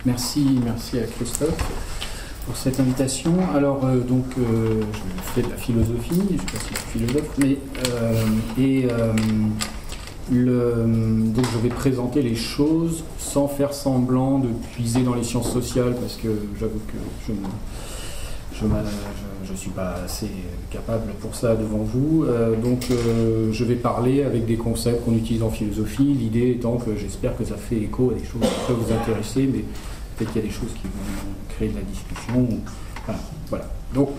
Merci à Christophe pour cette invitation. Alors, je fais de la philosophie, je ne sais pas si je suis philosophe, mais donc je vais présenter les choses sans faire semblant de puiser dans les sciences sociales, parce que j'avoue que je ne suis pas assez capable pour ça devant vous. Je vais parler avec des concepts qu'on utilise en philosophie, l'idée étant que j'espère que ça fait écho à des choses qui peuvent vous intéresser, mais peut-être qu'il y a des choses qui vont créer de la discussion. Voilà. Donc,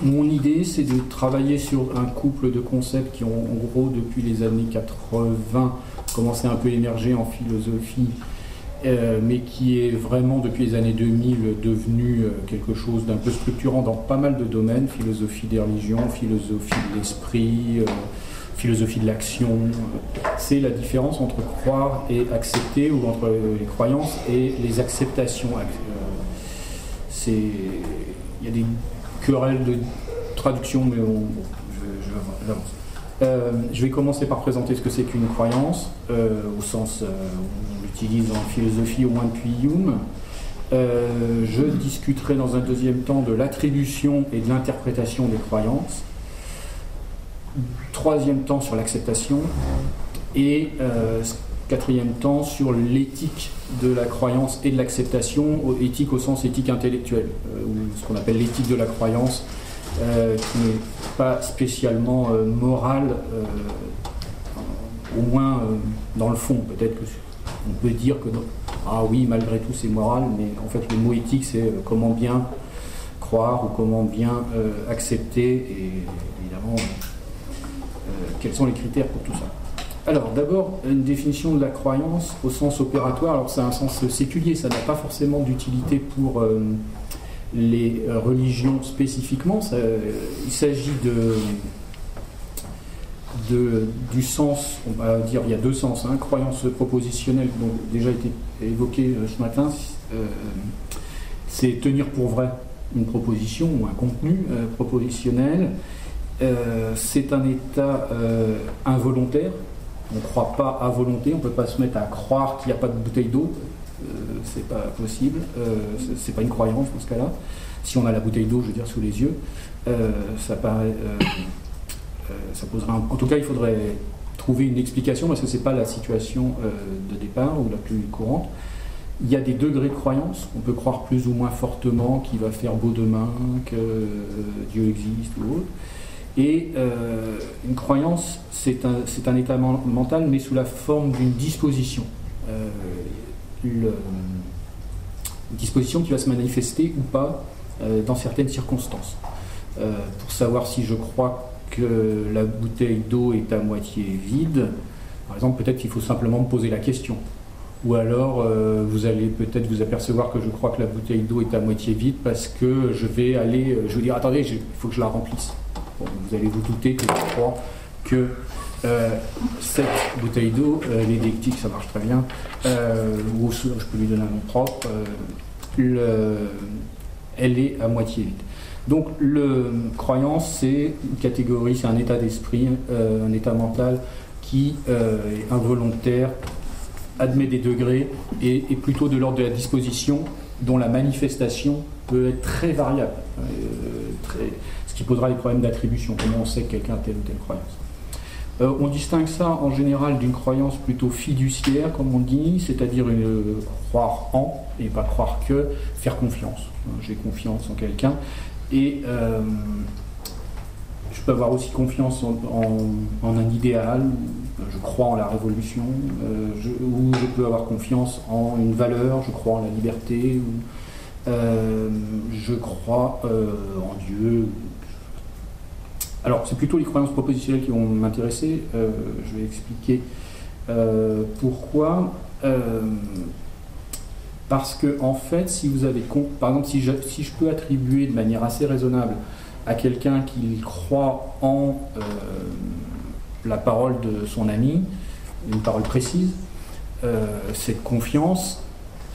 mon idée, c'est de travailler sur un couple de concepts qui ont, en gros, depuis les années 80, commencé à un peu émerger en philosophie, mais qui est vraiment, depuis les années 2000, devenu quelque chose d'un peu structurant dans pas mal de domaines, philosophie des religions, philosophie de l'esprit, philosophie de l'action. C'est la différence entre croire et accepter, ou entre les croyances et les acceptations. Il y a des querelles de traduction, mais j'avance. Je vais commencer par présenter ce que c'est qu'une croyance, au sens où on l'utilise en philosophie, au moins depuis Hume. Je discuterai dans un deuxième temps de l'attribution et de l'interprétation des croyances. Troisième temps sur l'acceptation. Et quatrième temps sur l'éthique de la croyance et de l'acceptation, éthique au sens éthique intellectuelle, ou ce qu'on appelle l'éthique de la croyance, qui n'est pas spécialement morale, au moins dans le fond. Peut-être qu'on peut dire que ah oui, malgré tout c'est moral, mais en fait le mot éthique c'est comment bien croire ou comment bien accepter, et évidemment quels sont les critères pour tout ça. Alors d'abord, une définition de la croyance au sens opératoire. Alors c'est un sens séculier, ça n'a pas forcément d'utilité pour les religions spécifiquement. Il s'agit du sens, on va dire, il y a deux sens, hein, croyance propositionnelle, qui ont déjà été évoquée ce matin, c'est tenir pour vrai une proposition ou un contenu propositionnel. C'est un état involontaire. On ne croit pas à volonté, on ne peut pas se mettre à croire qu'il n'y a pas de bouteille d'eau, c'est pas possible, c'est pas une croyance dans ce cas-là. Si on a la bouteille d'eau, je veux dire, sous les yeux, ça paraît, ça poserait en tout cas, il faudrait trouver une explication, parce que c'est pas la situation de départ ou la plus courante. Il y a des degrés de croyance, on peut croire plus ou moins fortement qu'il va faire beau demain, que Dieu existe ou autre. Et une croyance, c'est un état mental, mais sous la forme d'une disposition. Une disposition qui va se manifester ou pas dans certaines circonstances. Pour savoir si je crois que la bouteille d'eau est à moitié vide, par exemple, peut-être qu'il faut simplement me poser la question. Ou alors, vous allez peut-être vous apercevoir que je crois que la bouteille d'eau est à moitié vide parce que je vais dire, attendez, il faut que je la remplisse. Bon, vous allez vous douter que je crois que cette bouteille d'eau, l'édictique, ça marche très bien, ou je peux lui donner un nom propre, elle est à moitié vide. Donc, croyance, c'est une catégorie, c'est un état d'esprit, un état mental qui est involontaire, admet des degrés et est plutôt de l'ordre de la disposition, dont la manifestation peut être très variable. Ce qui posera des problèmes d'attribution, comment on sait que quelqu'un a telle ou telle croyance. On distingue ça en général d'une croyance plutôt fiduciaire, comme on dit, c'est-à-dire croire en, et pas croire que, faire confiance. J'ai confiance en quelqu'un, et je peux avoir aussi confiance en un idéal, je crois en la révolution, ou je peux avoir confiance en une valeur, je crois en la liberté, ou je crois en Dieu. Alors, c'est plutôt les croyances propositionnelles qui vont m'intéresser. Je vais expliquer pourquoi. Parce que, en fait, si vous avez... Par exemple, si je peux attribuer de manière assez raisonnable à quelqu'un qui croit en la parole de son ami, une parole précise, cette confiance,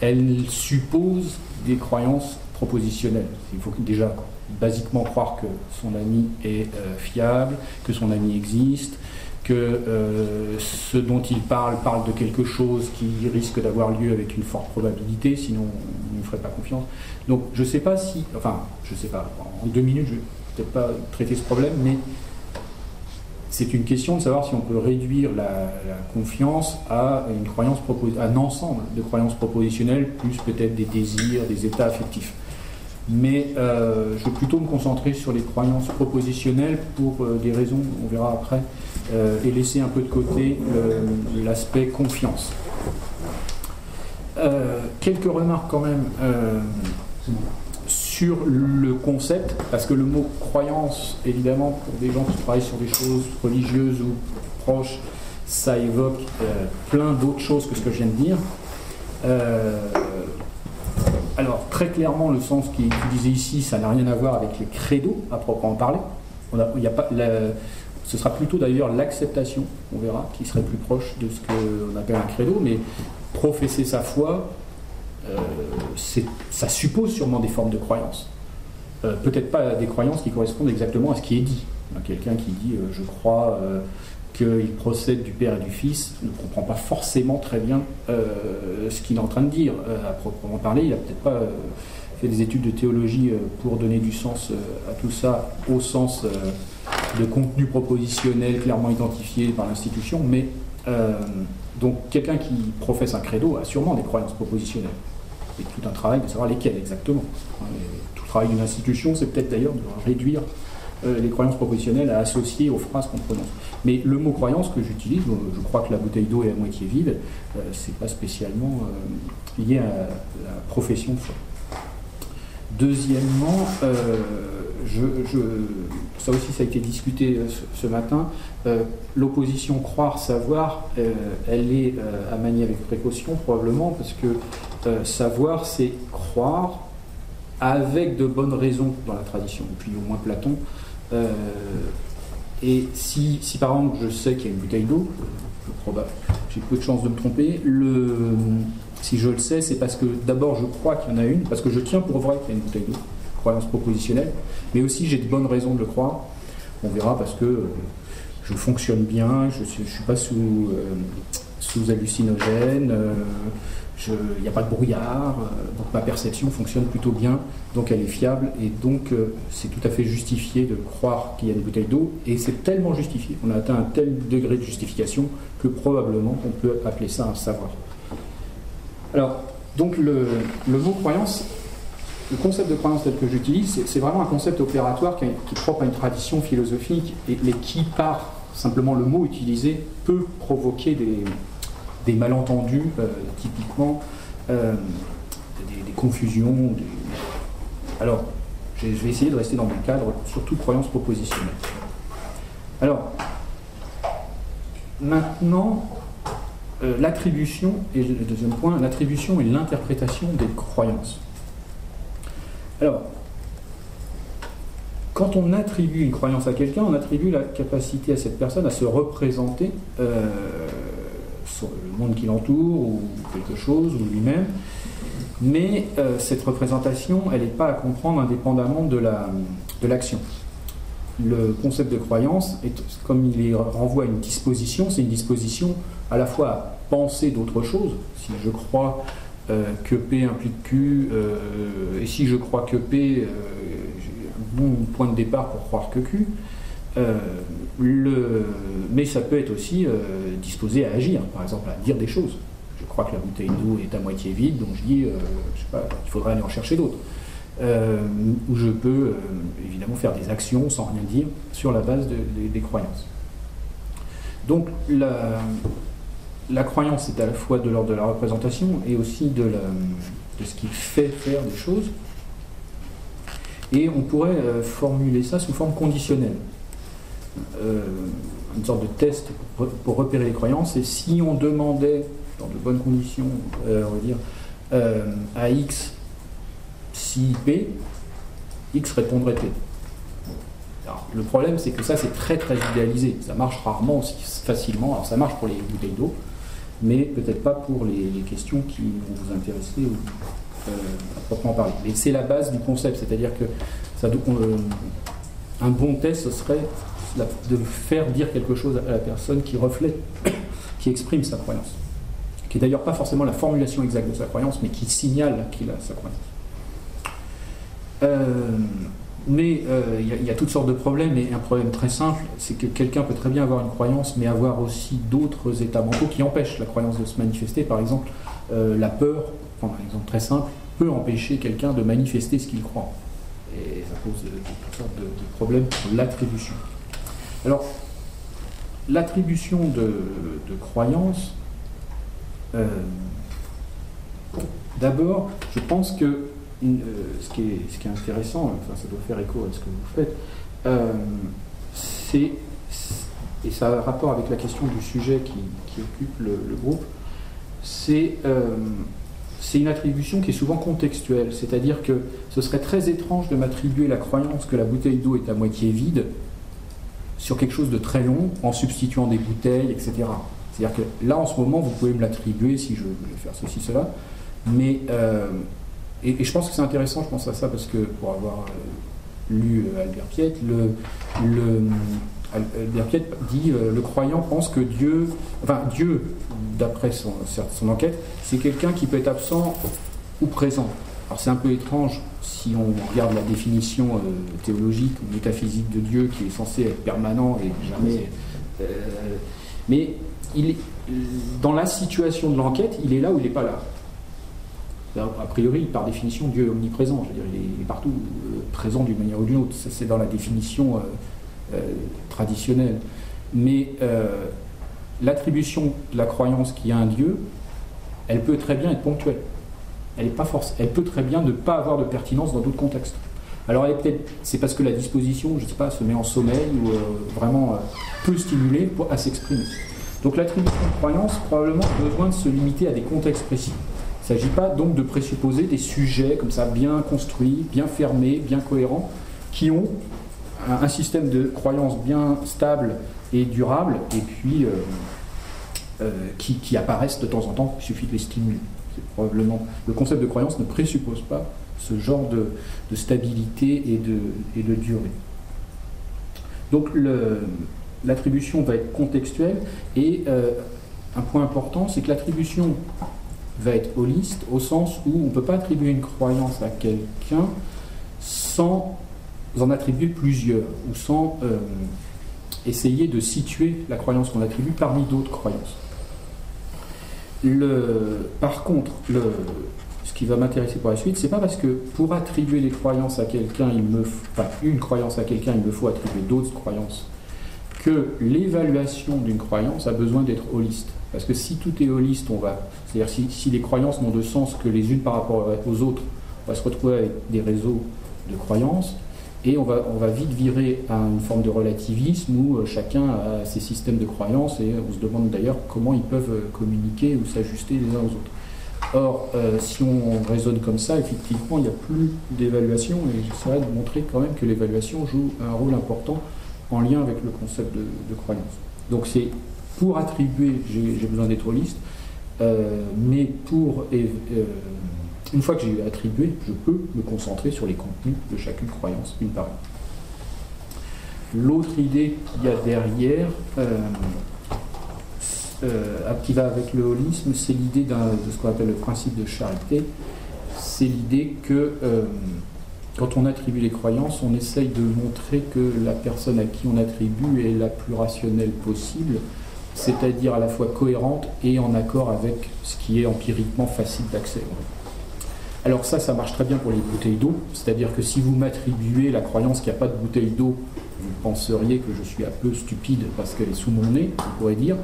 elle suppose des croyances propositionnelles. Il faut déjà basiquement croire que son ami est fiable, que son ami existe, que ce dont il parle de quelque chose qui risque d'avoir lieu avec une forte probabilité, sinon on ne me ferait pas confiance. Donc je ne sais pas si, enfin je ne sais pas, en 2 minutes je ne vais peut-être pas traiter ce problème, mais c'est une question de savoir si on peut réduire la confiance à une croyance à un ensemble de croyances propositionnelles, plus peut-être des désirs, des états affectifs. Mais je vais plutôt me concentrer sur les croyances propositionnelles pour des raisons, on verra après, et laisser un peu de côté l'aspect confiance. Quelques remarques quand même sur le concept, parce que le mot croyance, évidemment, pour des gens qui travaillent sur des choses religieuses ou proches, ça évoque plein d'autres choses que ce que je viens de dire. Alors, très clairement, le sens qui est utilisé ici, ça n'a rien à voir avec les credos, à proprement parler. Ce sera plutôt d'ailleurs l'acceptation, on verra, qui serait plus proche de ce qu'on appelle un credo, mais professer sa foi, ça suppose sûrement des formes de croyances. Peut-être pas des croyances qui correspondent exactement à ce qui est dit. Quelqu'un qui dit « je crois qu'il procède du Père et du Fils » ne comprend pas forcément très bien ce qu'il est en train de dire. À proprement parler, il n'a peut-être pas fait des études de théologie pour donner du sens à tout ça, au sens de contenu propositionnel clairement identifié par l'institution, mais donc quelqu'un qui professe un credo a sûrement des croyances propositionnelles. Et tout un travail de savoir lesquelles exactement. Tout le travail d'une institution, c'est peut-être d'ailleurs de réduire les croyances propositionnelles à associer aux phrases qu'on prononce. Mais le mot croyance que j'utilise, je crois que la bouteille d'eau est à moitié vide, c'est pas spécialement lié à la profession de foi. Deuxièmement, ça aussi ça a été discuté ce matin, l'opposition croire-savoir, elle est à manier avec précaution probablement, parce que savoir c'est croire avec de bonnes raisons dans la tradition, depuis au moins Platon. Et si par exemple je sais qu'il y a une bouteille d'eau, j'ai peu de chances de me tromper, si je le sais, c'est parce que d'abord je crois qu'il y en a une, parce que je tiens pour vrai qu'il y a une bouteille d'eau, croyance propositionnelle, mais aussi j'ai de bonnes raisons de le croire. On verra parce que je fonctionne bien, je ne suis pas sous hallucinogène, il n'y a pas de brouillard, donc ma perception fonctionne plutôt bien, donc elle est fiable, et donc c'est tout à fait justifié de croire qu'il y a une bouteille d'eau, et c'est tellement justifié, on a atteint un tel degré de justification que probablement on peut appeler ça un savoir. Alors, donc le mot croyance, le concept de croyance tel que j'utilise, c'est vraiment un concept opératoire qui est propre à une tradition philosophique, mais qui, par simplement le mot utilisé, peut provoquer des malentendus, typiquement des confusions. Alors, je vais essayer de rester dans mon cadre, surtout croyance propositionnelle. Alors, maintenant, l'attribution, et le deuxième point, l'attribution et l'interprétation des croyances. Alors, quand on attribue une croyance à quelqu'un, on attribue la capacité à cette personne à se représenter sur le monde qui l'entoure, ou quelque chose, ou lui-même, mais cette représentation, elle n'est pas à comprendre indépendamment de l'action. Le concept de croyance, comme il renvoie à une disposition, c'est une disposition à la fois à penser d'autre chose. Si je crois que P implique Q, et si je crois que P, j'ai un bon point de départ pour croire que Q, mais ça peut être aussi disposé à agir, par exemple à dire des choses. Je crois que la bouteille d'eau est à moitié vide, donc je dis, je sais pas, il faudrait aller en chercher d'autres. Où je peux évidemment faire des actions sans rien dire sur la base des croyances. Donc la croyance est à la fois de l'ordre de la représentation et aussi de ce qui fait faire des choses, et on pourrait formuler ça sous forme conditionnelle. Une sorte de test pour repérer les croyances, et si on demandait dans de bonnes conditions, on va dire à X si P, X répondrait P. Alors, le problème, c'est que ça, c'est très très idéalisé. Ça marche rarement aussi facilement. Alors, ça marche pour les bouteilles d'eau, mais peut-être pas pour les questions qui vont vous intéresser à proprement parler. Mais c'est la base du concept, c'est-à-dire que un bon test, ce serait de faire dire quelque chose à la personne qui reflète, qui exprime sa croyance, qui est d'ailleurs pas forcément la formulation exacte de sa croyance, mais qui signale qu'il a sa croyance. Mais il y a toutes sortes de problèmes, et un problème très simple, c'est que quelqu'un peut très bien avoir une croyance, mais avoir aussi d'autres états mentaux qui empêchent la croyance de se manifester. Par exemple, la peur, un exemple très simple, peut empêcher quelqu'un de manifester ce qu'il croit. Et ça pose toutes sortes de problèmes pour l'attribution. Alors, l'attribution de croyance, d'abord, je pense que ce qui est intéressant, enfin ça doit faire écho à ce que vous faites, et ça a un rapport avec la question du sujet qui occupe le groupe, c'est une attribution qui est souvent contextuelle, c'est-à-dire que ce serait très étrange de m'attribuer la croyance que la bouteille d'eau est à moitié vide sur quelque chose de très long en substituant des bouteilles, etc. C'est-à-dire que là, en ce moment, vous pouvez me l'attribuer si je voulais faire ceci, cela, mais et je pense que c'est intéressant, je pense à ça parce que pour avoir lu Albert Piet, Albert Piet dit le croyant pense que Dieu, d'après son enquête, c'est quelqu'un qui peut être absent ou présent. Alors c'est un peu étrange si on regarde la définition théologique ou métaphysique de Dieu qui est censé être permanent et jamais... mais dans la situation de l'enquête, il est là ou il n'est pas là. A priori, par définition, Dieu est omniprésent. Je veux dire, il est partout présent d'une manière ou d'une autre. Ça, c'est dans la définition traditionnelle. Mais l'attribution de la croyance qu'il y a un Dieu, elle peut très bien être ponctuelle. Elle peut très bien ne pas avoir de pertinence dans d'autres contextes. Alors, c'est parce que la disposition, je ne sais pas, se met en sommeil ou vraiment peu stimulée à s'exprimer. Donc, l'attribution de croyance, probablement, a besoin de se limiter à des contextes précis. Il ne s'agit pas donc de présupposer des sujets comme ça, bien construits, bien fermés, bien cohérents, qui ont un système de croyance bien stable et durable, et puis qui apparaissent de temps en temps, il suffit de les stimuler. Probablement, le concept de croyance ne présuppose pas ce genre de stabilité et de durée. Donc l'attribution va être contextuelle, et un point important, c'est que l'attribution va être holiste, au sens où on ne peut pas attribuer une croyance à quelqu'un sans en attribuer plusieurs, ou sans essayer de situer la croyance qu'on attribue parmi d'autres croyances. Par contre, ce qui va m'intéresser pour la suite, c'est pas parce que pour attribuer les croyances à quelqu'un, une croyance à quelqu'un, il me faut attribuer d'autres croyances, que l'évaluation d'une croyance a besoin d'être holiste. Parce que si tout est holiste, c'est-à-dire si les croyances n'ont de sens que les unes par rapport aux autres, on va se retrouver avec des réseaux de croyances, et on va vite virer à une forme de relativisme où chacun a ses systèmes de croyances, et on se demande d'ailleurs comment ils peuvent communiquer ou s'ajuster les uns aux autres. Or, si on raisonne comme ça, effectivement, il n'y a plus d'évaluation, et j'essaierai de montrer quand même que l'évaluation joue un rôle important en lien avec le concept de croyance. Donc c'est pour attribuer, j'ai besoin d'être holiste, mais une fois que j'ai attribué, je peux me concentrer sur les contenus de chacune croyance, une par une. L'autre idée qu'il y a derrière, qui va avec le holisme, c'est l'idée de ce qu'on appelle le principe de charité. C'est l'idée que quand on attribue les croyances, on essaye de montrer que la personne à qui on attribue est la plus rationnelle possible, c'est-à-dire à la fois cohérente et en accord avec ce qui est empiriquement facile d'accès. Alors ça marche très bien pour les bouteilles d'eau, c'est-à-dire que si vous m'attribuez la croyance qu'il n'y a pas de bouteille d'eau, vous penseriez que je suis un peu stupide parce qu'elle est sous mon nez, on pourrait dire.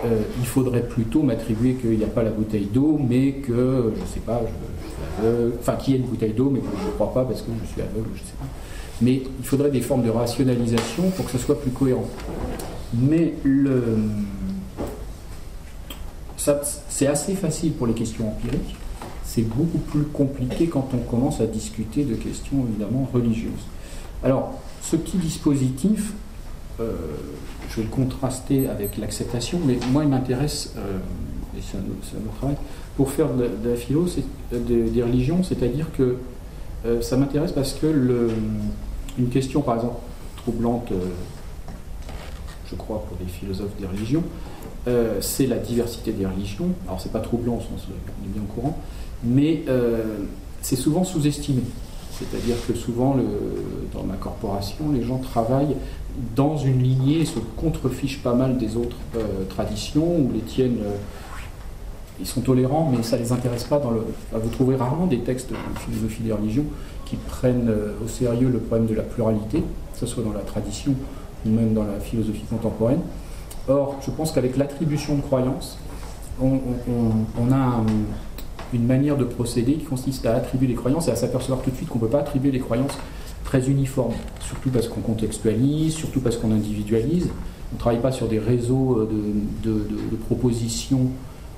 Il faudrait plutôt m'attribuer qu'il n'y a pas la bouteille d'eau, mais que, je ne sais pas, je suis aveugle, enfin qu'il y ait une bouteille d'eau, mais que je ne crois pas parce que je suis aveugle, je ne sais pas. Mais il faudrait des formes de rationalisation pour que ce soit plus cohérent. Mais c'est assez facile pour les questions empiriques, c'est beaucoup plus compliqué quand on commence à discuter de questions évidemment religieuses. Alors, ce petit dispositif, je vais le contraster avec l'acceptation, mais moi il m'intéresse, et c'est un autre travail, pour faire de la philo, des religions, c'est-à-dire que ça m'intéresse parce que une question par exemple troublante je crois, pour les philosophes des religions, c'est la diversité des religions. Alors c'est pas troublant, on est bien au courant, mais c'est souvent sous-estimé. C'est-à-dire que souvent, dans ma corporation, les gens travaillent dans une lignée et se contrefichent pas mal des autres traditions, ou les tiennent, ils sont tolérants, mais ça ne les intéresse pas. Vous trouverez rarement des textes de philosophie des religions qui prennent au sérieux le problème de la pluralité, que ce soit dans la tradition ou même dans la philosophie contemporaine. Or, je pense qu'avec l'attribution de croyances, on a une manière de procéder qui consiste à attribuer les croyances et à s'apercevoir tout de suite qu'on ne peut pas attribuer des croyances très uniformes, surtout parce qu'on contextualise, surtout parce qu'on individualise. On ne travaille pas sur des réseaux de propositions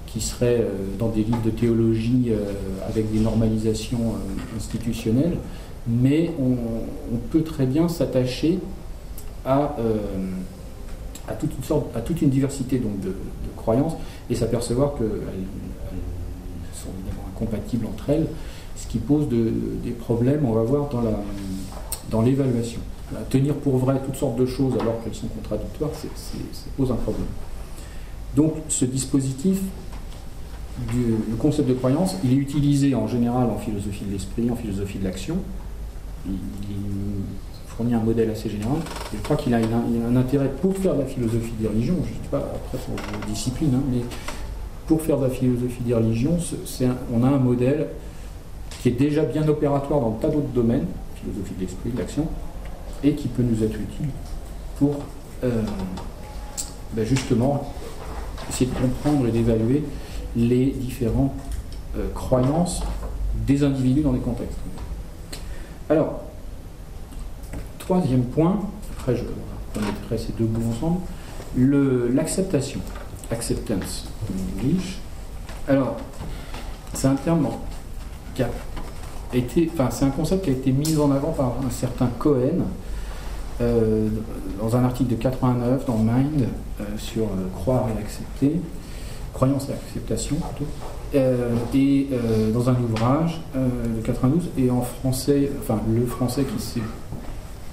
qui seraient dans des livres de théologie avec des normalisations institutionnelles, mais on peut très bien s'attacher à toute une diversité donc, de croyances et s'apercevoir qu'elles sont évidemment incompatibles entre elles, ce qui pose des problèmes, on va voir, dans l'évaluation. Tenir pour vrai toutes sortes de choses alors qu'elles sont contradictoires, ça pose un problème. Donc ce dispositif, le concept de croyance, il est utilisé en général en philosophie de l'esprit, en philosophie de l'action. Il fournit un modèle assez général. Et je crois qu'il a un intérêt pour faire de la philosophie des religions, je ne sais pas après pour vos disciplines, hein, mais pour faire de la philosophie des religions, on a un modèle qui est déjà bien opératoire dans tas d'autres domaines, philosophie de l'esprit, de l'action, et qui peut nous être utile pour justement essayer de comprendre et d'évaluer les différentes croyances des individus dans des contextes. Alors, troisième point, après je remettrai ces deux bouts ensemble, l'acceptation, acceptance en English. Alors, c'est un terme qui a été, c'est un concept qui a été mis en avant par un certain Cohen dans un article de 89 dans Mind sur croire et accepter, croyance et acceptation plutôt, et dans un ouvrage de 92, et en français, le français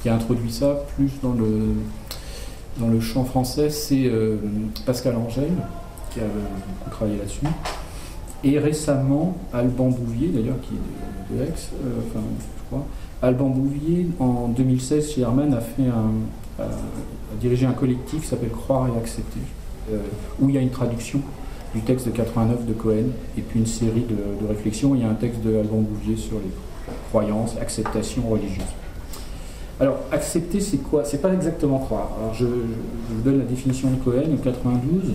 qui a introduit ça plus dans le champ français, c'est Pascal Angèle, qui a beaucoup travaillé là-dessus. Et récemment, Alban Bouvier, d'ailleurs, qui est de Aix, je crois, Alban Bouvier, en 2016, chez Herman, a dirigé un collectif qui s'appelle Croire et accepter, où il y a une traduction du texte de 89 de Cohen, et puis une série de réflexions. Il y a un texte de Alban Bouvier sur les croyances, acceptation religieuse. Alors, accepter, c'est quoi? C'est pas exactement croire. Alors, je vous donne la définition de Cohen, en 92.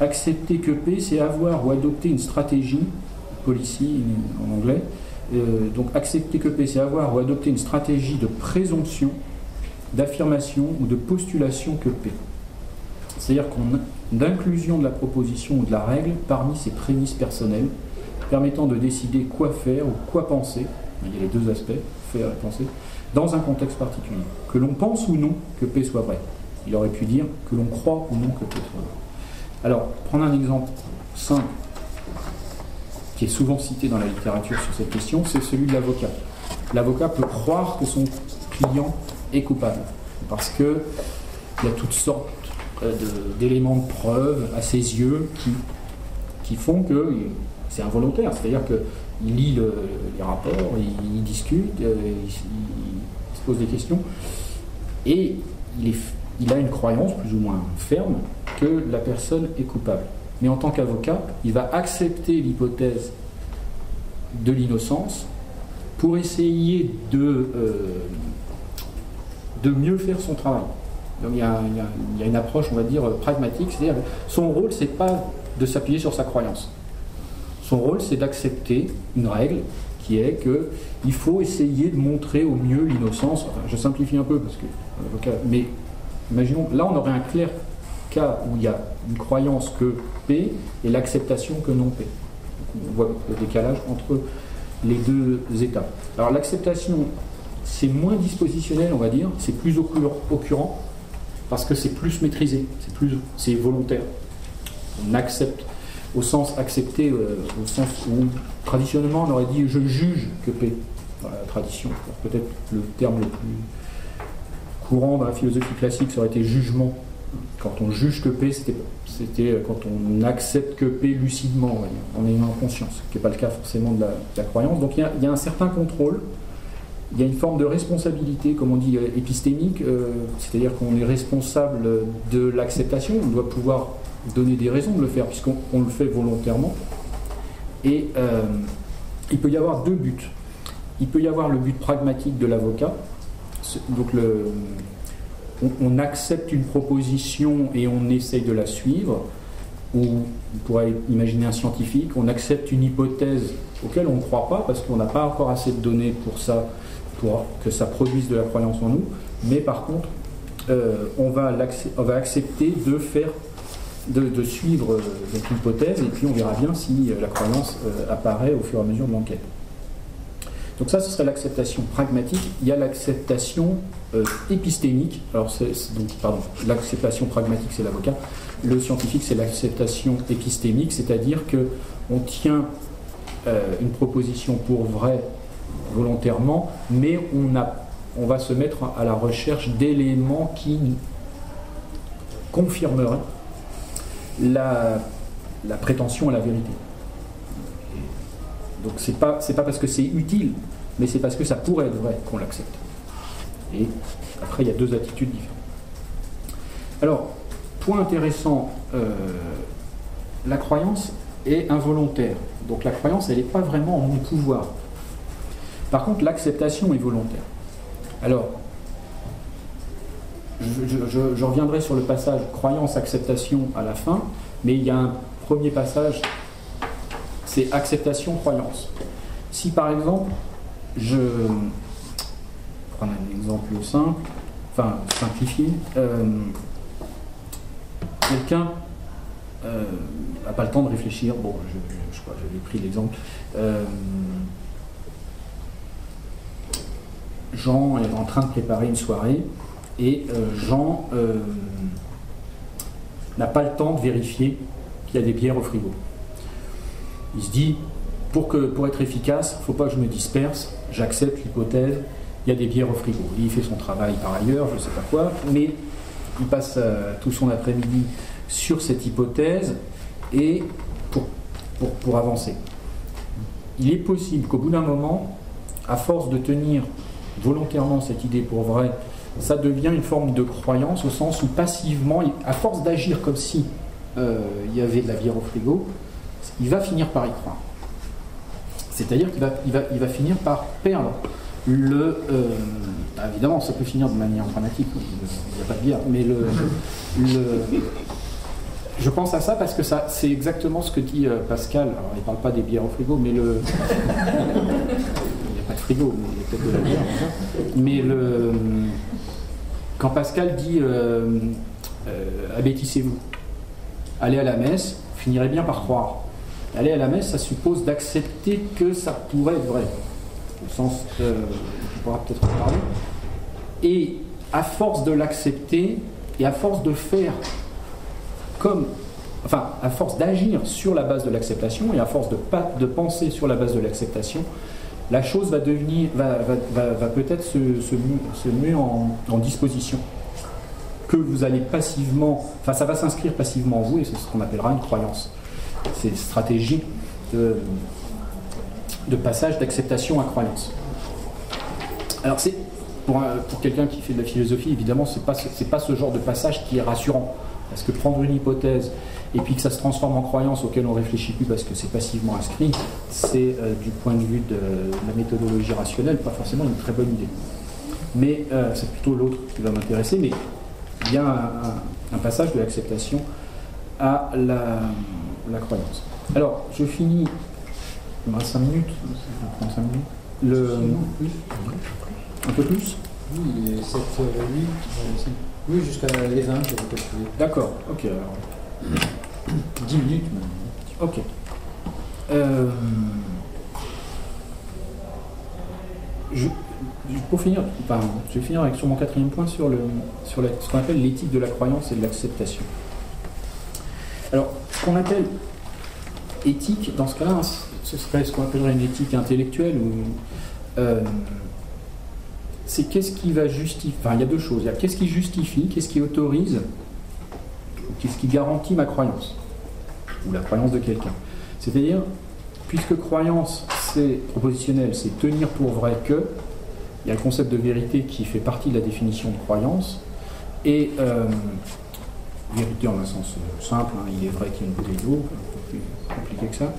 Accepter que P, c'est avoir ou adopter une stratégie, policy en anglais. Donc, accepter que P, c'est avoir ou adopter une stratégie de présomption, d'affirmation ou de postulation que P. C'est-à-dire d'inclusion de la proposition ou de la règle parmi ses prémices personnelles, permettant de décider quoi faire ou quoi penser. Il y a les deux aspects, faire et penser, dans un contexte particulier. Que l'on pense ou non que P soit vrai. Il aurait pu dire que l'on croit ou non que P soit vrai. Alors, prendre un exemple simple, qui est souvent cité dans la littérature sur cette question, c'est celui de l'avocat. L'avocat peut croire que son client est coupable, parce qu'il y a toutes sortes d'éléments de preuve à ses yeux qui font que c'est involontaire, c'est-à-dire qu'il lit les rapports, il discute, il se pose des questions, et il a une croyance plus ou moins ferme que la personne est coupable. Mais en tant qu'avocat, il va accepter l'hypothèse de l'innocence pour essayer de mieux faire son travail. Donc il y a une approche, on va dire, pragmatique, c'est-à-dire son rôle, c'est pas de s'appuyer sur sa croyance. Son rôle, c'est d'accepter une règle qui est qu'il faut essayer de montrer au mieux l'innocence. Enfin, je simplifie un peu, parce que mais imaginons, là on aurait un clair cas où il y a une croyance que P et l'acceptation que non P. Donc on voit le décalage entre les deux étapes. Alors l'acceptation, c'est moins dispositionnel, on va dire, c'est plus occurrent, parce que c'est plus maîtrisé, c'est volontaire. On accepte, au sens accepté, au sens où traditionnellement on aurait dit je juge que P, dans la tradition. Peut-être le terme le plus courant dans la philosophie classique, ça aurait été jugement Quand on juge que P, c'était quand on accepte que P lucidement, en ayant conscience, ce qui n'est pas le cas forcément de la croyance. Donc il y a un certain contrôle, il y a une forme de responsabilité, comme on dit, épistémique, c'est-à-dire qu'on est responsable de l'acceptation, on doit pouvoir donner des raisons de le faire, puisqu'on le fait volontairement. Et il peut y avoir deux buts. Il peut y avoir le but pragmatique de l'avocat, donc on accepte une proposition et on essaye de la suivre, ou on pourrait imaginer un scientifique, on accepte une hypothèse auquel on ne croit pas parce qu'on n'a pas encore assez de données pour que ça produise de la croyance en nous, mais par contre on va accepter de suivre l'hypothèse et puis on verra bien si la croyance apparaît au fur et à mesure de l'enquête. Donc ça, ce serait l'acceptation pragmatique. Il y a l'acceptation épistémique. Alors, l'acceptation pragmatique, c'est l'avocat. Le scientifique, c'est l'acceptation épistémique, c'est-à-dire qu'on tient une proposition pour vraie volontairement, mais on va se mettre à la recherche d'éléments qui confirmeraient la prétention à la vérité. Donc c'est pas parce que c'est utile, mais c'est parce que ça pourrait être vrai qu'on l'accepte. Et après, il y a deux attitudes différentes. Alors, point intéressant, la croyance est involontaire. Donc la croyance, elle n'est pas vraiment en mon pouvoir. Par contre, l'acceptation est volontaire. Alors, je reviendrai sur le passage croyance-acceptation à la fin, mais il y a un premier passage, c'est acceptation-croyance. Si par exemple, je prends un exemple simple, enfin simplifié, quelqu'un n'a pas le temps de réfléchir, bon, je crois que j'avais pris l'exemple, Jean est en train de préparer une soirée et Jean n'a pas le temps de vérifier qu'il y a des bières au frigo. Il se dit, pour être efficace, il ne faut pas que je me disperse, j'accepte l'hypothèse, il y a des bières au frigo. Il fait son travail par ailleurs, je ne sais pas quoi, mais il passe tout son après-midi sur cette hypothèse et pour avancer. Il est possible qu'au bout d'un moment, à force de tenir volontairement cette idée pour vrai, ça devient une forme de croyance au sens où passivement, à force d'agir comme si il y avait de la bière au frigo, il va finir par y croire. C'est-à-dire qu'il va finir par perdre évidemment, ça peut finir de manière dramatique, il n'y a pas de bière, mais je pense à ça parce que c'est exactement ce que dit Pascal. Alors, il ne parle pas des bières au frigo, mais il n'y a pas de frigo, mais il y a peut-être de la bière. Mais quand Pascal dit abêtissez-vous, allez à la messe, vous finirez bien par croire. Aller à la messe, ça suppose d'accepter que ça pourrait être vrai. Au sens, on pourra peut-être en parler. Et à force de l'accepter, et à force de faire à force d'agir sur la base de l'acceptation, et à force de penser sur la base de l'acceptation, la chose va peut-être se muer en disposition. Que vous allez passivement, ça va s'inscrire passivement en vous, et c'est ce qu'on appellera une croyance. C'est une stratégie de passage d'acceptation à croyance. Alors c'est pour quelqu'un qui fait de la philosophie, évidemment, c'est pas ce genre de passage qui est rassurant, parce que prendre une hypothèse et puis que ça se transforme en croyance auquel on ne réfléchit plus parce que c'est passivement inscrit, c'est du point de vue de la méthodologie rationnelle pas forcément une très bonne idée. Mais c'est plutôt l'autre qui va m'intéresser, mais il y a un passage de l'acceptation à la croyance. Alors, je finis. Il me reste 5 minutes. Je prends 5 minutes. Un peu plus ? Oui, il est 7h08. Oui, jusqu'à les 20, je vais calculer. D'accord, ok. Alors. 10 minutes même. Ok. Pour finir, je vais finir sur mon 4e point sur ce qu'on appelle l'éthique de la croyance et de l'acceptation. Alors, ce qu'on appelle éthique, dans ce cas-là, ce serait ce qu'on appellerait une éthique intellectuelle. C'est qu'est-ce qui va justifier. Enfin, il y a deux choses. Il y a qu'est-ce qui justifie, qu'est-ce qui autorise qu'est-ce qui garantit ma croyance, ou la croyance de quelqu'un. C'est-à-dire, puisque croyance, c'est propositionnel, c'est tenir pour vrai que, il y a le concept de vérité qui fait partie de la définition de croyance, et vérité en un sens simple, hein, il est vrai qu'il y a une bouteille d'eau, un peu plus compliqué que ça.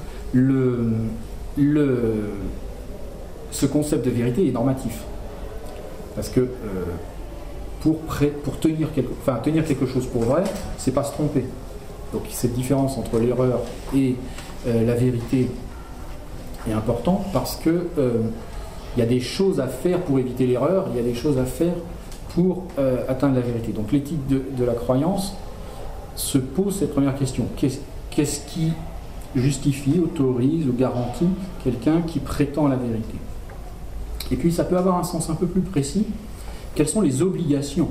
Ce concept de vérité est normatif. Parce que pour tenir quelque chose pour vrai, c'est pas se tromper. Donc cette différence entre l'erreur et la vérité est importante parce que il y a des choses à faire pour éviter l'erreur, il y a des choses à faire pour atteindre la vérité. Donc l'éthique de la croyance se pose cette première question. Qu'est-ce qui justifie, autorise ou garantit quelqu'un qui prétend la vérité? Et puis ça peut avoir un sens un peu plus précis. Quelles sont les obligations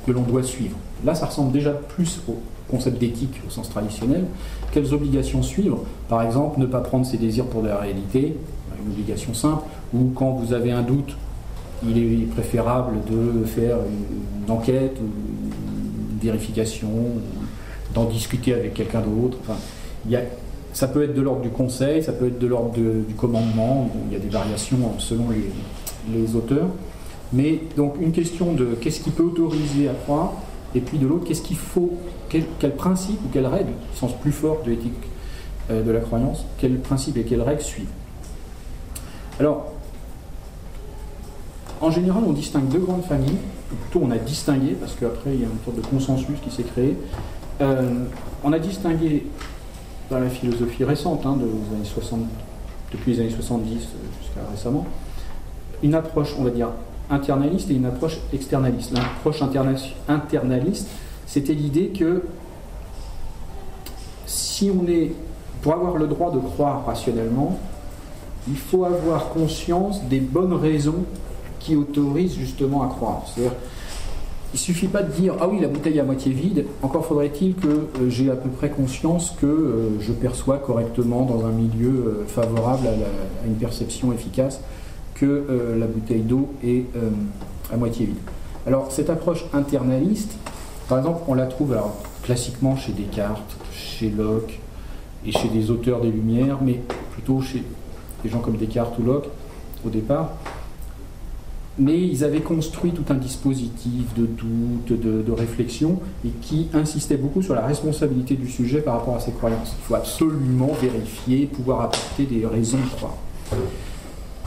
que l'on doit suivre? Là, ça ressemble déjà plus au concept d'éthique au sens traditionnel. Quelles obligations suivre? Par exemple, ne pas prendre ses désirs pour de la réalité, une obligation simple, ou quand vous avez un doute, il est préférable de faire une enquête, une vérification, d'en discuter avec quelqu'un d'autre. Enfin, ça peut être de l'ordre du conseil, ça peut être de l'ordre du commandement, il y a des variations selon les auteurs. Mais donc une question de qu'est-ce qui peut autoriser à croire, et puis de l'autre, qu'est-ce qu'il faut, quel principe ou quelle règle, au sens plus fort de l'éthique de la croyance, quels principes et quelles règles suivent. Alors, en général, on distingue deux grandes familles, ou plutôt on a distingué, parce qu'après il y a une sorte de consensus qui s'est créé. On a distingué dans la philosophie récente, depuis les années 70 jusqu'à récemment, une approche, on va dire, internaliste et une approche externaliste. L'approche internaliste, c'était l'idée que pour avoir le droit de croire rationnellement, il faut avoir conscience des bonnes raisons qui autorisent justement à croire. C'est-à-dire, il ne suffit pas de dire « Ah oui, la bouteille est à moitié vide », encore faudrait-il que j'ai à peu près conscience que je perçois correctement dans un milieu favorable à une perception efficace que la bouteille d'eau est à moitié vide. Alors, cette approche internaliste, par exemple, on la trouve classiquement chez Descartes, chez Locke et chez des auteurs des Lumières, mais plutôt chez des gens comme Descartes ou Locke au départ. Mais ils avaient construit tout un dispositif de doute, de réflexion, et qui insistait beaucoup sur la responsabilité du sujet par rapport à ses croyances. Il faut absolument vérifier, pouvoir apporter des raisons de croire.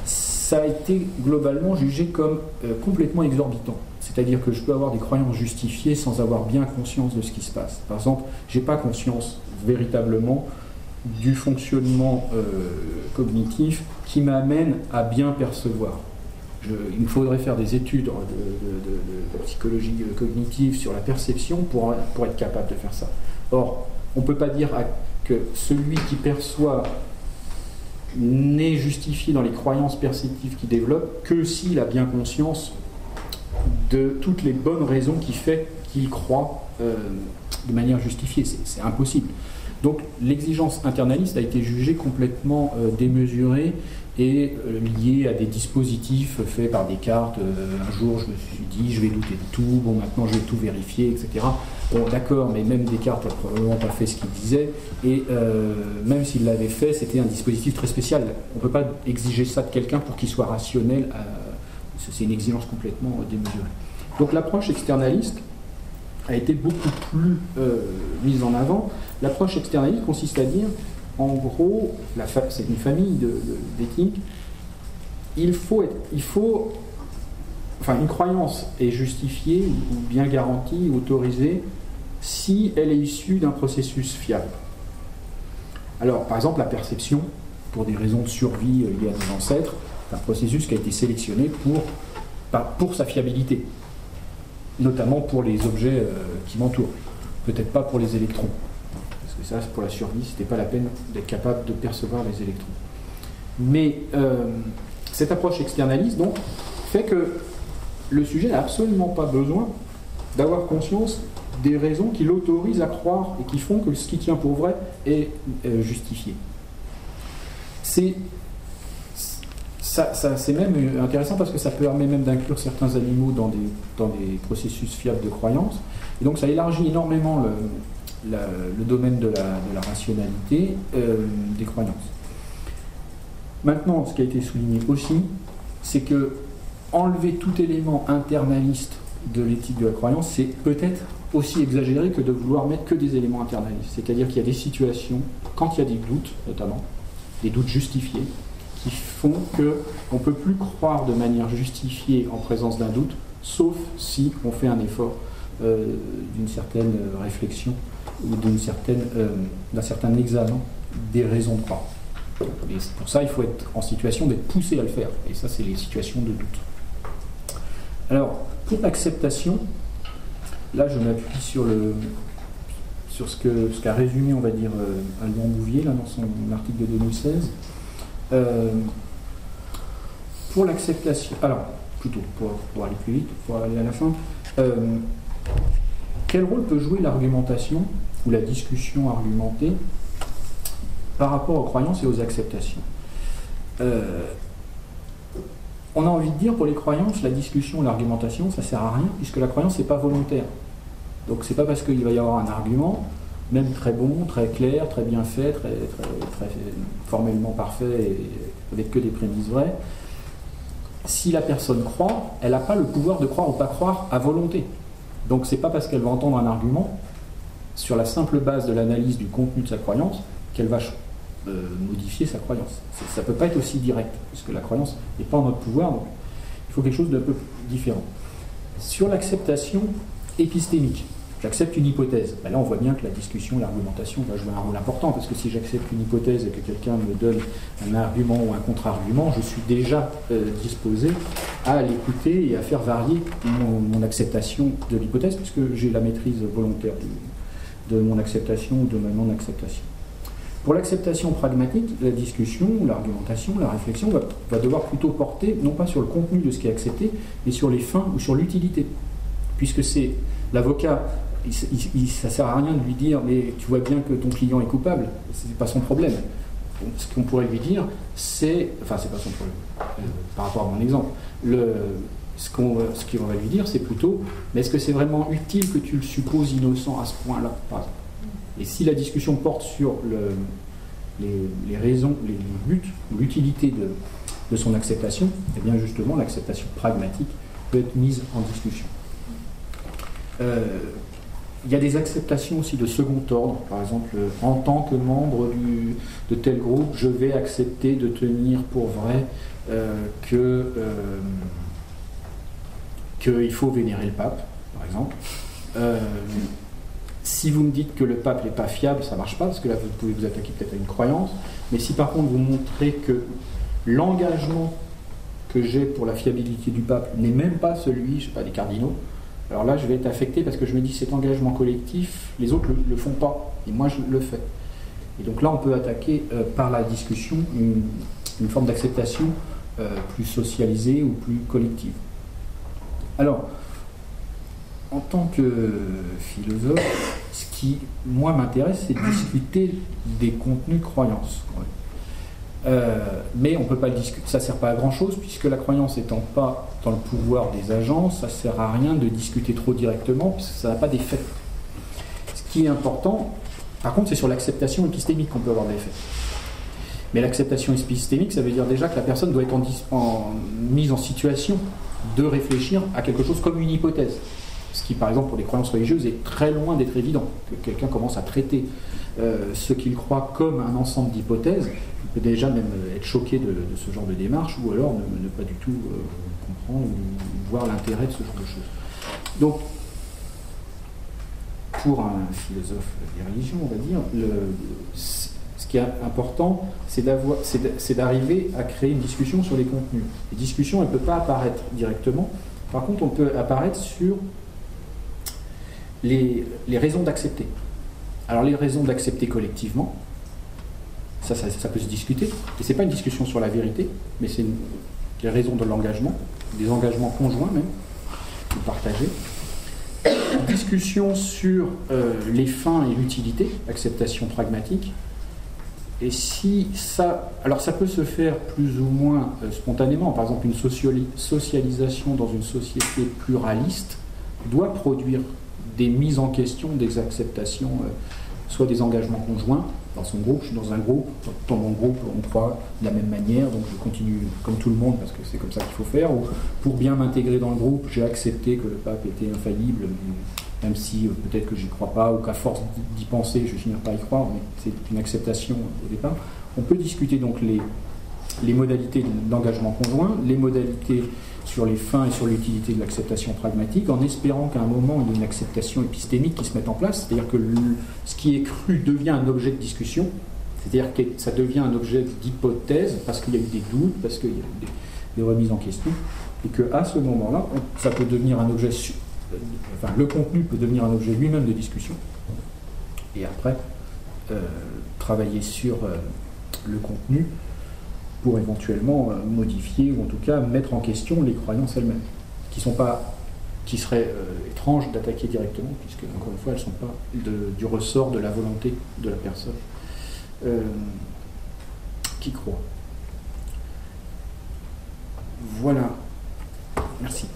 Ça a été globalement jugé comme complètement exorbitant. C'est-à-dire que je peux avoir des croyances justifiées sans avoir bien conscience de ce qui se passe. Par exemple, je n'ai pas conscience véritablement du fonctionnement cognitif qui m'amène à bien percevoir. Il me faudrait faire des études de psychologie cognitive sur la perception pour être capable de faire ça. Or, on ne peut pas dire que celui qui perçoit n'est justifié dans les croyances perceptives qu'il développe que s'il a bien conscience de toutes les bonnes raisons qui fait qu'il croit de manière justifiée. C'est impossible. Donc l'exigence internaliste a été jugée complètement démesurée et liée à des dispositifs faits par Descartes. Un jour, je me suis dit, je vais douter de tout, bon, maintenant je vais tout vérifier, etc. Bon, d'accord, mais même Descartes n'a probablement pas fait ce qu'il disait, et même s'il l'avait fait, c'était un dispositif très spécial. On ne peut pas exiger ça de quelqu'un pour qu'il soit rationnel. C'est une exigence complètement démesurée. Donc l'approche externaliste a été beaucoup plus mise en avant. L'approche externaliste consiste à dire, en gros, c'est une famille d'éthique, une croyance est justifiée ou bien garantie ou autorisée si elle est issue d'un processus fiable. Alors, par exemple, la perception, pour des raisons de survie liées à nos ancêtres, c'est un processus qui a été sélectionné pour sa fiabilité, notamment pour les objets qui m'entourent, peut-être pas pour les électrons. Parce que ça, pour la survie, c'était pas la peine d'être capable de percevoir les électrons. Mais cette approche externaliste, donc, fait que le sujet n'a absolument pas besoin d'avoir conscience des raisons qui l'autorisent à croire et qui font que ce qui tient pour vrai est justifié. C'est même intéressant parce que ça permet même d'inclure certains animaux dans des processus fiables de croyance. Et donc ça élargit énormément le domaine de la rationalité des croyances. Maintenant, ce qui a été souligné aussi, c'est que enlever tout élément internaliste de l'éthique de la croyance, c'est peut-être aussi exagéré que de vouloir mettre que des éléments internalistes. C'est-à-dire qu'il y a des situations, quand il y a des doutes, notamment, des doutes justifiés, qui font qu'on ne peut plus croire de manière justifiée en présence d'un doute, sauf si on fait un effort d'une certaine réflexion ou d'un certain examen des raisons de croire. Et pour ça, il faut être en situation d'être poussé à le faire. Et ça, c'est les situations de doute. Alors, pour l'acceptation, là, je m'appuie sur ce qu'a résumé, on va dire, Alban Bouvier, là, dans son article de 2016. Pour l'acceptation, alors, plutôt, pour aller plus vite, pour aller à la fin, quel rôle peut jouer l'argumentation ou la discussion argumentée par rapport aux croyances et aux acceptations? On a envie de dire, pour les croyances, la discussion, l'argumentation, ça ne sert à rien, puisque la croyance n'est pas volontaire. Donc c'est pas parce qu'il va y avoir un argument, même très bon, très clair, très bien fait, très formellement parfait, et avec que des prémices vraies, si la personne croit, elle n'a pas le pouvoir de croire ou pas croire à volonté. Donc c'est pas parce qu'elle va entendre un argument, sur la simple base de l'analyse du contenu de sa croyance, qu'elle va modifier sa croyance. Ça ne peut pas être aussi direct, puisque la croyance n'est pas en notre pouvoir, donc il faut quelque chose d'un peu différent. Sur l'acceptation épistémique, j'accepte une hypothèse. Ben là, on voit bien que la discussion, l'argumentation va jouer un rôle important, parce que si j'accepte une hypothèse et que quelqu'un me donne un argument ou un contre-argument, je suis déjà disposé à l'écouter et à faire varier mon acceptation de l'hypothèse, puisque j'ai la maîtrise volontaire de mon acceptation ou de ma non-acceptation. Pour l'acceptation pragmatique, la discussion, l'argumentation, la réflexion va devoir plutôt porter, non pas sur le contenu de ce qui est accepté, mais sur les fins ou sur l'utilité. Puisque c'est l'avocat, ça ne sert à rien de lui dire « mais tu vois bien que ton client est coupable », ce n'est pas son problème. Donc, ce qu'on pourrait lui dire, c'est... Enfin, c'est pas son problème, par rapport à mon exemple. Ce qu'on va lui dire, c'est plutôt « mais est-ce que c'est vraiment utile que tu le supposes innocent à ce point-là » par exemple. Et si la discussion porte sur les raisons, les buts, l'utilité de son acceptation, eh bien justement l'acceptation pragmatique peut être mise en discussion. Il y a des acceptations aussi de second ordre, par exemple, en tant que membre de tel groupe, je vais accepter de tenir pour vrai qu'il faut vénérer le pape, par exemple. Si vous me dites que le pape n'est pas fiable, ça ne marche pas, parce que là, vous pouvez vous attaquer peut-être à une croyance. Mais si par contre vous montrez que l'engagement que j'ai pour la fiabilité du pape n'est même pas celui, je sais pas, des cardinaux, alors là, je vais être affecté parce que je me dis cet engagement collectif, les autres ne le font pas, et moi, je le fais. Et donc là, on peut attaquer par la discussion une forme d'acceptation plus socialisée ou plus collective. Alors, en tant que philosophe, ce qui, moi, m'intéresse, c'est de discuter des contenus croyances. Mais on ne peut pas le discuter, ça ne sert pas à grand-chose, puisque la croyance n'étant pas dans le pouvoir des agents, ça ne sert à rien de discuter trop directement, puisque ça n'a pas d'effet. Ce qui est important, par contre, c'est sur l'acceptation épistémique qu'on peut avoir des effets. Mais l'acceptation épistémique, ça veut dire déjà que la personne doit être mise en situation de réfléchir à quelque chose comme une hypothèse. Ce qui, par exemple, pour les croyances religieuses, est très loin d'être évident. Que quelqu'un commence à traiter ce qu'il croit comme un ensemble d'hypothèses, il peut déjà même être choqué de ce genre de démarche, ou alors ne pas du tout comprendre ou voir l'intérêt de ce genre de choses. Donc, pour un philosophe des religions, on va dire, ce qui est important, c'est d'arriver à créer une discussion sur les contenus. Les discussions, elles ne peuvent pas apparaître directement. Par contre, on peut apparaître sur les raisons d'accepter. Alors les raisons d'accepter collectivement, ça peut se discuter, et ce n'est pas une discussion sur la vérité, mais c'est les raisons de l'engagement, des engagements conjoints même, ou partagés. Discussion sur les fins et l'utilité, acceptation pragmatique, et si ça... Alors ça peut se faire plus ou moins spontanément, par exemple une socialisation dans une société pluraliste doit produire des mises en question, des acceptations, soit des engagements conjoints dans son groupe. Je suis dans un groupe, dans mon groupe on croit de la même manière, donc je continue comme tout le monde parce que c'est comme ça qu'il faut faire. Ou pour bien m'intégrer dans le groupe, j'ai accepté que le pape était infaillible, même si peut-être que j'y crois pas, ou qu'à force d'y penser, je vais finir par y croire, mais c'est une acceptation au départ. On peut discuter donc les modalités d'engagement conjoint, les modalités sur les fins et sur l'utilité de l'acceptation pragmatique, en espérant qu'à un moment il y ait une acceptation épistémique qui se mette en place, c'est-à-dire que ce qui est cru devient un objet de discussion, c'est-à-dire que ça devient un objet d'hypothèse, parce qu'il y a eu des doutes, parce qu'il y a eu des remises en question, et qu'à ce moment-là, ça peut devenir un objet, enfin le contenu peut devenir un objet lui-même de discussion, et après, travailler sur le contenu, pour éventuellement modifier ou en tout cas mettre en question les croyances elles-mêmes, qui seraient étranges d'attaquer directement, puisque encore une fois elles ne sont pas du ressort de la volonté de la personne qui croit. Voilà. Merci.